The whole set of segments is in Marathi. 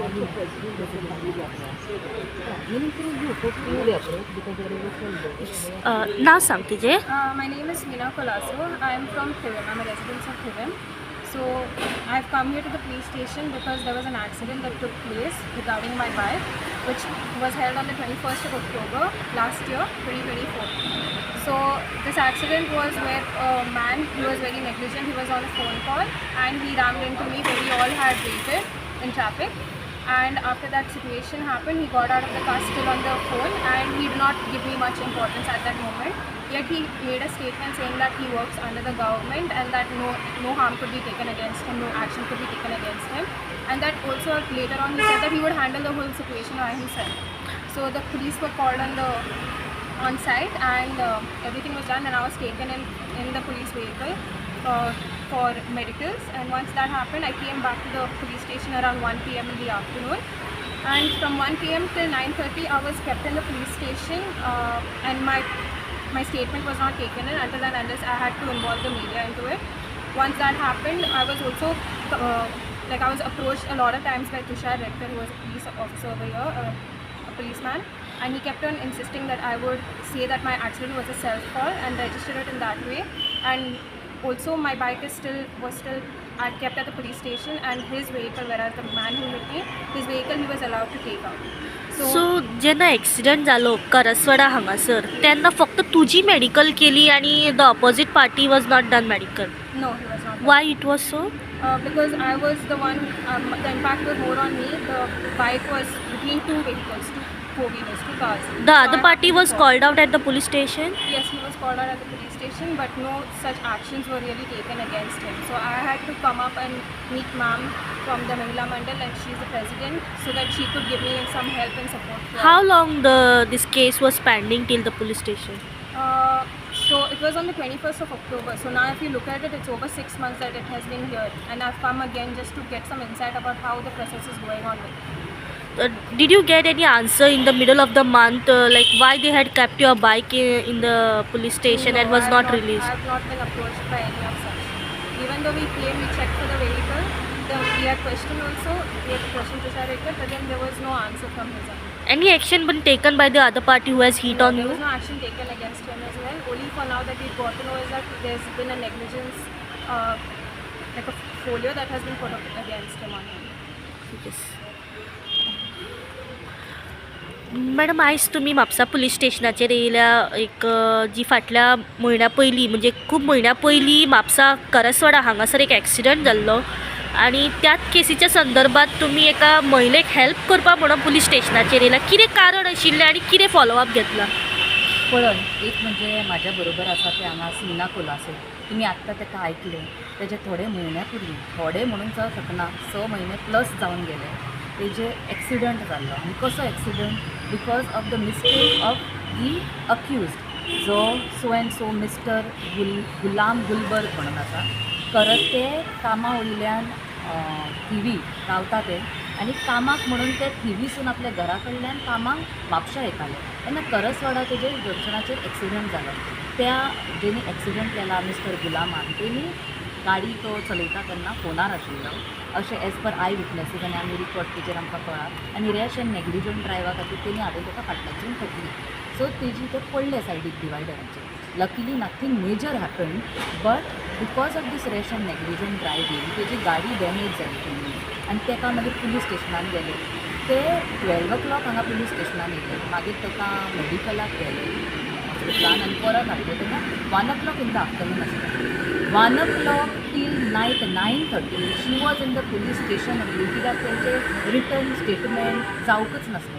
also president of the Hindu Yatra. Yeah, meaningful you for Hindu Yatra because there is a symbol. नाव सांग तुझे. My name is Meena Colasso. I am from Thivim. I'm a resident of Thivim. So I've come here to the police station because there was an accident that took place regarding my bike, which was held on the 21st of October last year, 2024. So this accident was where a man, he was very negligent, he was on a phone call and he rammed into me where we all had waited in traffic. And after that situation happened, he got out of the car still on the phone and he did not give me much importance at that moment. Yet he made a statement saying that he works under the government and that no harm could be taken against him, no action could be taken against him. And that also later on he said that he would handle the whole situation by himself. So the police were called on site and everything was done and I was taken in the police vehicle for medicals, and once that happened I came back to the police station around 1 p.m. in the afternoon, and from 1 p.m. till 9:30 I was kept in the police station and my statement was not taken in until and unless I had to involve the media into it. Once that happened, I was also I was approached a lot of times by Tushar Rector, who was a police officer over here, a policeman, and he kept on insisting that I would say that my accident was a self-fall and register it in that way. And also my bike was still kept at the police station, and his vehicle, whereas the man who hit me, his vehicle he was allowed to take out. So जेन्ना एक्सिडंट जालो करसवाडा हांगासर तेन्ना फक्त तुजी मेडिकल केली आणि the opposite party was not done medical. No, he was not. Why it was so? Because I was the one, the impact was more on me. The bike was between two vehicles, two four-wheelers, two cars. The So I other had party to was fall. Called out at the police station. Yes, he was called out at the police station, but no such actions were really taken against him. So I had to come up and meet ma'am from the Mahila Mandal, and she's the president, so that she could give me some help and support. How long this case was pending till the police station? So it was on the 21st of October. So now if you look at it, it's over 6 months that it has been here, and I've come again just to get some insight about how the process is going on with it. Did you get any answer in the middle of the month, like why they had kept your bike in the police station and No, was I have not released? I have not been approached by any of such. Even though we came, we checked for the vehicle, we had questioned also, we had questioned Tushar Rekar, but then there was no answer from his end. Any action been taken by the other party who has hit No, on there you? was no action taken against him as well. Only for now that we've got to know is that there's been a negligence, like a folio that has been put up against him on him. Yes. Madam आयज तुमी म्हापसा पुलीस स्टेशनाचेर येयल्या एक जी फाटल्या म्हयन्या पयलीं म्हणजे खूब म्हयन्या पयलीं म्हापसा करसवाडा हांगासर एक एक्सिडंट जाल्लो आणि त्याच केसीच्या संदर्भात तुमी एका महिलेक हेल्प करपा म्हणून पुलीस स्टेशनाचेर येयला. कितें कारण आशिल्लें आनी कितें फॉलोअप घेतला? पळय, एक म्हणजे म्हाज्या बरोबर आसा ते हांगा मीना कोलासो. तुमी आत्तां ताका आयकलें. तेजे थोडे म्हयन्या पयलीं, थोडे म्हणून जावं शकना, 6 म्हयने प्लस जावन गेले, तेजे एक्सिडंट जाल्लो. आनी कसो accident? Because of the mistake of the accused, जो सो एंड सो मिस्टर गुलाम गुलबर्ग म्हणून आसा. करत ते कामा वयल्यान थिवी रावता ते, आनी कामाक म्हणून ते थिवीसून आपल्या घरा कडल्यान कामाक म्हापशा येताले तेन्ना करसवाडा तेजे जंक्शनाचेर एक्सिडंट जालो. त्या जेणी एक्सिडंट केला मिस्टर गुलामान, तेणी गाडी तो चलयता तेन्ना फोनार आशिल्लो अशें एज पर आय विटनसीस, आनी आमी रिपोर्ट तेजेर आमकां कळ्ळा. आनी रॅश एंड नेग्लिजंट ड्रायव्हा खातीर तेणी हाडून ताका फाटल्याच्यान ठोकली. सो तेजी ते पडले सायडीक डिवायडराचेर. Luckily nothing major happen, but because of this rash and negligent driving तेजी गाडी डॅमेज जाली तेणी, आनी ताका मागीर पुलीस स्टेशनान गेले. ते 12 o'clock हांगा पुलीस स्टेशनान येयले. मागीर ताका मेडिकलाक गेले हॉस्पिटलान आनी परत हाडले तेन्ना 1 o'clock इन द आफ्टरनून आसलें. 1 o'clock till night 9:30 she was in the police station only, कित्याक तेंचे रिटर्न स्टेटमेंट जावंकच नासलें.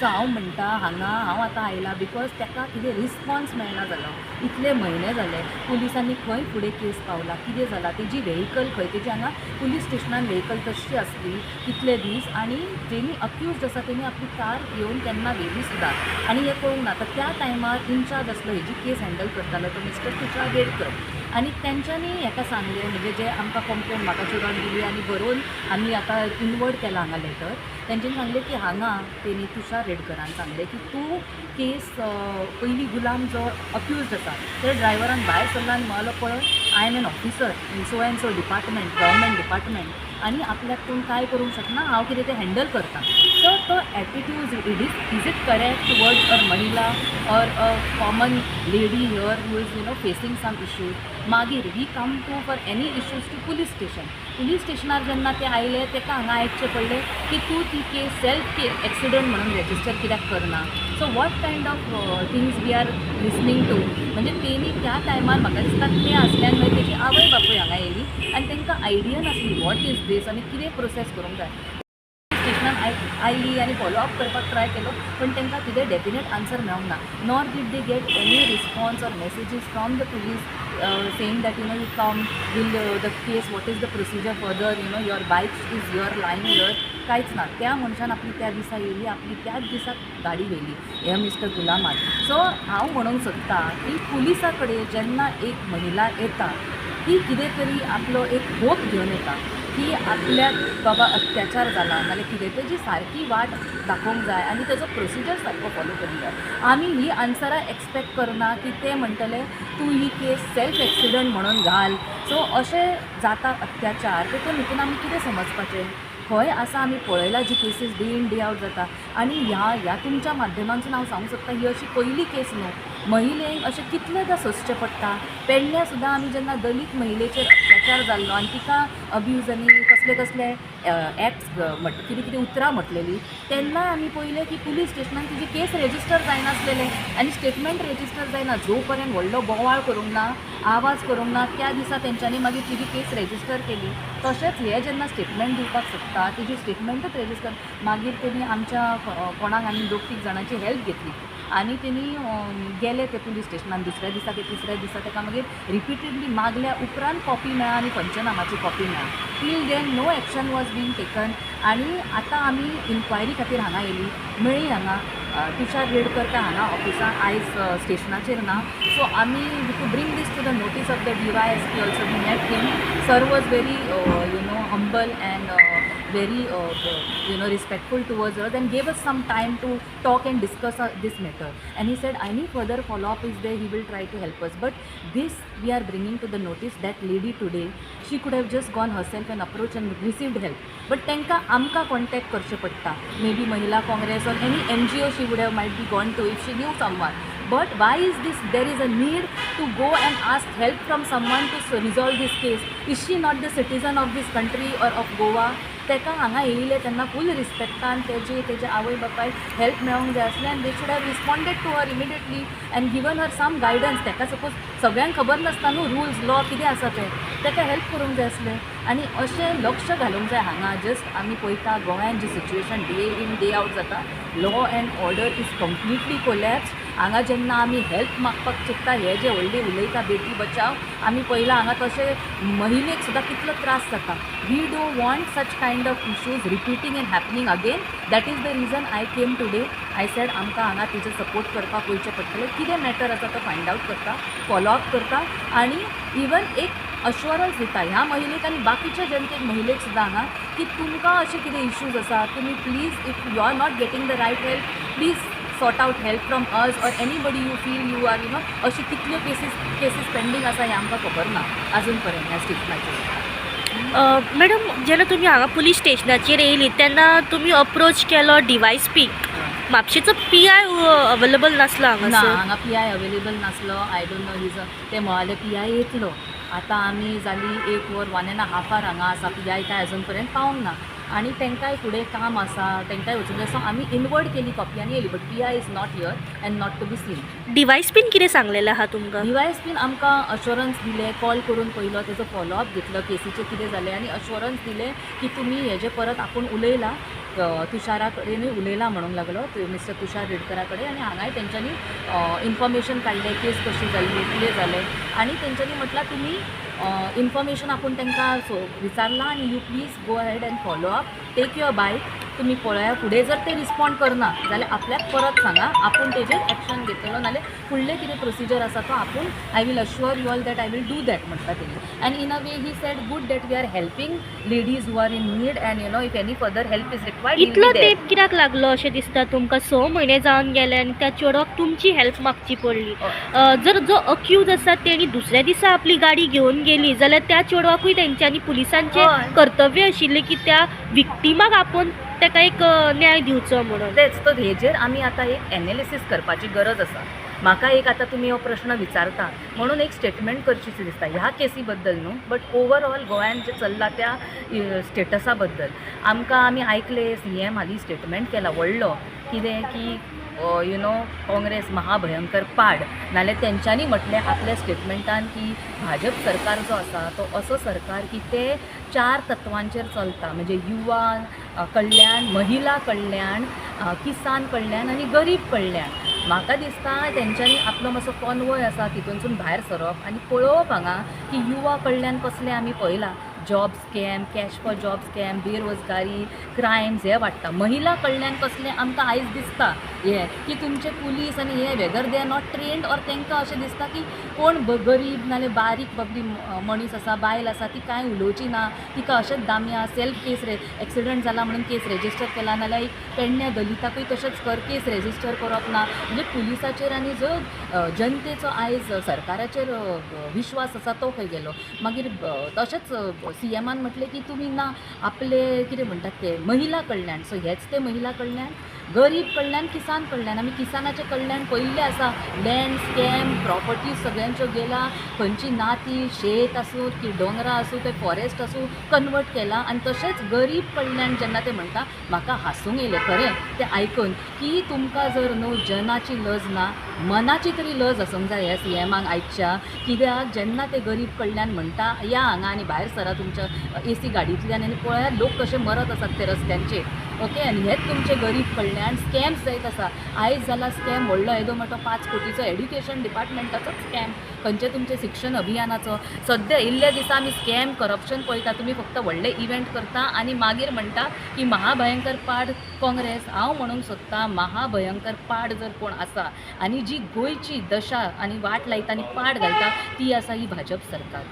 सो हांव म्हणटा हांगा हांव आतां आयलां बिकॉज ताका कितें रिस्पॉन्स मेळना जालो. इतले म्हयने जाले, पुलिसांनी खंय फुडें केस पावला, कितें जालां, तेजी व्हेहिकल खंय, तेजी हांगा पुलीस स्टेशनान व्हेहिकल तशी आसली कितले दीस, आनी जेणी अक्यूज्ड आसा तेणी आपली कार घेवन केन्ना व्हेली सुद्दां, आनी हें पळोवंक ना. तर त्या टायमार इन्चार्ज आसलो हेजी केस हँडल करतालो तो मिस्टर तुषार रेडकर, आनी तेंच्यांनी हेका सांगलें, म्हणजे जे आमकां कंप्लेन म्हाका चुरान दिली आनी बरोवन आमी आतां इनवर्ड केला हांगा लेटर, तेंच्यांनी सांगलें की हांगा तेणी तुषार रेडकरान सांगलें की तूं केस पयलीं गुलाम जो अक्यूज्ड आसा त्या ड्रायव्हरान भायर सरला आनी म्हणलो पळय I am an officer in so and so department government department आनी आपल्याक कोण कांय करूंक शकना हांव कितें तें हँडल करता. सो तो attitude is it correct towards a mahila or a common lady here who is facing some issues. मागीर he come to for any issues to police station. Police स्टेशनार जेन्ना ते आयले तेका हांगा आयकचें पडलें की तूं ती केस सेल्फ एक्सिडंट म्हणून रेजिस्टर कित्याक करना. So what kind of things we are listening to. म्हणजे तेणी त्या टायमार म्हाका दिसता ते आसल्यान मागीर तेजी आवय बापूय हांगा येयली आनी तांकां आयडिया नासली वॉट इज दीस आनी कितें प्रोसेस करूंक जाय. स्टेशनान आयली आनी फॉलोअप करपाक ट्राय केलो पण तांकां कितें डेफिनेट आन्सर मेळोंक ना. Nor did they get any response or messages from the police saying that you come will the case what is the procedure further your bike is your lying here. कांयच ना. त्या मनशान आपली त्या दिसा येयली आपली त्याच दिसा गाडी व्हेली हे मिस्टर गुलामात. सो हांव म्हणूंक सोदतां की पुलिसा कडेन जेन्ना एक महिला येता ती कितें तरी आपलो एक होप घेवन येता की आपल्याक बाबा अत्याचार जाला नाल्यार कितें तेजी सारकी वाट दाखोवंक जाय आनी तेजो प्रोसिजर सारको फॉलो करूंक जाय. आमी ही आन्सरां एक्सपेक्ट करना की ते म्हणटले तूं ही केस सेल्फ एक्सिडंट म्हणून घाल. सो अशें जाता अत्याचार तेतून भितून आमी कितें समजपाचें. खंय आसा आमी पळयला जी cases day in day out जाता आनी ह्या तुमच्या माध्यमांतसून हांव सांगूंक सोदतां ही अशी पयली केस न्हू. महिलेक अशें कितलेंदां सोंसचें पडटा. पेडण्या सुद्दां आमी जेन्ना दलीत महिलेचेर अत्याचार जाल्लो आनी तिका अब्यूजांनी कसले कसले एक्ट्स कितें कितें उतरां म्हटलेलीं तेन्ना आमी पळयलें की पुलीस स्टेशनान तिजी केस रेजिस्टर जायनासलेलें आनी स्टेटमेंट रेजिस्टर जायना जो पर्यंत व्हडलो बोवाळ करूंक ना आवाज करूंक ना त्या दिसा तेंच्यांनी मागीर तिजी केस रेजिस्टर केली. तशेंच हे जेन्ना स्टेटमेंट दिवपाक सोदता तिजी स्टेटमेंटूच रेजिस्टर मागीर तेणी आमच्या कोणाक आनी 2-3 जाणांची हेल्प घेतली आनी तेणी गेले ते पुलीस स्टेशनान दुसऱ्या दिसा की तिसऱ्या दिसा ताका मागीर रिपिटेडली मागल्या उपरांत कॉपी मेळ्ळा आनी पंचनामाची कॉपी मेळ्ळा. Till then no action was being taken आनी आतां आमी इन्क्वायरी खातीर हांगा येयली मेळ्ळी हांगा तुषार रेडकर काय हांगा ऑफिसान आयज स्टेशनाचेर ना. सो आमी to bring this to the notice of the DYSP also we met him. Sir was very humble and very respectful towards us and gave us some time to talk and discuss this matter. And he said any further follow up is there he will try to help us. But this we are bringing to the notice that lady today she could have just gone herself and approached and received help. But तांकां आमकां कॉन्टॅक्ट करचें पडटा. Maybe Mahila Congress or any NGO she would have might be gone to if she knew someone. But why is this there is a need to go and ask help from someone to resolve this case? Is she not the citizen of this country or of Goa? ताका हांगा येयले तेन्ना फूल रिस्पेक्टान तेजे आवय बापायक हेल्प मेळोंक जाय आसलें आनी they should have responded to her immediately and given her some guidance. ताका सपोज सगळ्यांक खबर नासता न्हू रुल्स लॉ कितें आसा तें ताका हेल्प करूंक जाय आसलें आनी अशें लक्ष घालूंक जाय हांगा. जस्ट आमी पळयता गोंयान जी situation day in day out जाता law and order is completely collapse. हांगा जेन्ना आमी हेल्प मागपाक चिंत्ता हे जे व्हडली उलयता बेटी बचाव आमी पळयलां हांगा तशें महिलेक सुद्दां कितलो त्रास जाता. We don't want such kind of issues repeating and happening again. That is the reason I came today. I said आमकां हांगा तिचे सपोर्ट करपाक वयचें पडटलें. कितें मॅटर आसा तो फायंड आवट करता फॉलोअप करता आनी इवन एक अश्युरन्स दिता ह्या महिलेक आनी बाकीच्या जनतेक महिलेक सुद्दां हांगा की तुमकां अशें कितें इश्यूज आसा तुमी please if you are not getting the right help please sort out help from us or anybody you feel you are अशी कितल्यो केसीस पेंडींग आसा हें आमकां खबर ना अजून पर्यंत ह्या स्टेशनाचेर. मॅडम जेन्ना तुमी हांगा पुलीस स्टेशनाचेर येयली तेन्ना तुमी अप्रोच केलो DYSP. म्हापशेचो PI अवेलेबल नासलो ना हांगासर. हांगा PI अवेलेबल नासलो. आय डोंट नो हिज ते म्हळाले PI येतलो. आतां आमी जाली 1 वर 1.5 hour हांगा आसा PI काय अजून पर्यंत पावूंक ना आनी तांकांय फुडें काम आसा तांकांय वचूंक जाय. सो आमी इनवर्ड केली कॉपी आनी येयली but PI is not here and not to be seen. DYSPन कितें सांगलेलें आहा तुमकां? DYSPन आमकां अश्युरन्स दिले कॉल करून पयलो तेजो फॉलोअप घेतलो केसीचें कितें जालें आनी अश्युरन्स दिलें की तुमी हेजे परत आपूण उलयला तुषारा कडेनूय उलयला म्हणूंक लागलो मिस्टर तुषार रेडकरा कडेन आनी हांगाय तेंच्यांनी इन्फॉर्मेशन काडलें केस कशी जाल्ली कितें जालें आनी तेंच्यांनी म्हटलां तुमी इन्फॉर्मेशन आपूण तांकां विचारलां आनी you please go ahead and follow up take your बायक तुम्ही पळया फुडें जर ते रिस्पॉन्ड करना जाल्यार आपल्याक परत सांगा, आपूण तेजेर एक्शन घेतलो नाल्यार फुडले कितें प्रोसिजर आसा तो आपूण I will assure you all that I will do that म्हणटा तेणी. And in a way he said good that we are helping ladies who are in need and you know if any further help is required इतलो तेंप कित्याक लागलो अशें दिसता तुमकां? 6 म्हयने जावन गेले आनी त्या चेडवाक तुमची हेल्प मागची पडली. जर जो अक्यूज आसा तेणी दुसऱ्या दिसा आपली गाडी घेवन गेली जाल्यार त्या चेडवाकूय तेंच्यांनी पुलिसांचें हय. कर्तव्य आशिल्लें की त्या विक्टिमाक आपोवन ताका एक न्याय दिवचो म्हणून. तेच तो हेजेर आमी आतां एक एनालिसीस करपाची गरज आसा. म्हाका एक आतां तुमी हो प्रश्न विचारता म्हणून एक स्टेटमेंट करचीशी दिसता ह्या केसी बद्दल न्हू, बट ओवरऑल गोंयान जे चल्ला त्या स्टेटसा बद्दल आमकां आमी आयकले CM हालीं स्टेटमेंट केला व्हडलो कितें की यू नो काँग्रेस महाभयंकर पाड, नाल्यार तेंच्यांनी म्हटलें आपल्या स्टेटमेंटान की भाजप सरकार जो आसा तो असो सरकार की ते 4 तत्वांचेर चलता, म्हणजे युवा कल्याण, महिला कल्याण, किसान कल्याण आनी गरीब कल्याण. म्हाका दिसता तेंच्यांनी आपलो मातसो कॉन्वॉय आसा तितूनसून भायर सरप आनी पळोवप हांगा की युवा कल्याण कसलें आमी पळयलां. Job scam, cash for job scam, बेरोजगारी, क्रायम्स हे वाडटा. महिला कल्याण कसलें आमकां आयज दिसता हे की तुमचे पुलीस आनी हे whether they are not trained or तांकां अशें दिसता की कोण गरीब नाल्यार बारीक बाबडी मनीस आसा, बायल आसा ती कांय उलोवची ना, तिका अशेंच दामया सेल्फ केस एक्सिडंट जाला म्हणून केस रेजिस्टर केला नाल्यार एक पेडण्या दलिताकूय तशेंच कर केस रेजिस्टर करप ना. म्हणजे पुलिसाचेर आनी जो जनतेचो आयज सरकाराचेर विश्वास आसा तो खंय गेलो. मागीर तशेंच CMान म्हटलें की तुमी ना आपले कितें म्हणटात ते महिला कल्याण, सो हेच ते महिला कल्याण, गरीब कल्याण, किसान कल्याण. आमी किसानाचें कल्याण पयल्लें आसा. लँड स्कॅम, प्रॉपर्टीज सगळ्यांच्यो गेला, खंयची ना ती शेत आसूं की दोंगरां आसूं ते फॉरेस्ट आसूं कन्वर्ट केला. आनी तशेंच गरीब कल्याण जेन्ना ते म्हणटा म्हाका हांसूंक येयलें खरें तें आयकून की तुमकां जर न्हू जनाची लज ना, मनाची तरी लज आसूंक जाय ह्या CMाक आयच्या. कित्याक जेन्ना ते गरीब कल्याण म्हणटा या हांगा आनी भायर सरा तुमच्या AC गाडींतल्यान आनी पळया लोक कशे मरत आसात ते रस्त्यांचेर. ओके, आनी हेच तुमचे गरीब कल्याण. स्कॅम्स जायत आसा. आयज जाला स्कॅम व्हडलो येदो मोठो 5 कोटीचो एड्युकेशन डिपार्टमेंटाचो स्कॅम, खंयचे तुमचे शिक्षण अभियानाचो. सद्या इल्ल्या दिसा आमी स्कॅम करप्शन पळयता. तुमी फक्त व्हडले इव्हेंट करता आनी मागीर म्हणटा की महाभयंकर पाड काँग्रेस. हांव म्हणूंक सोदतां महाभयंकर पाड जर कोण आसा आनी जी गोंयची दशा आनी वाट लायता आनी पाड घालता ती आसा ही भाजप सरकार.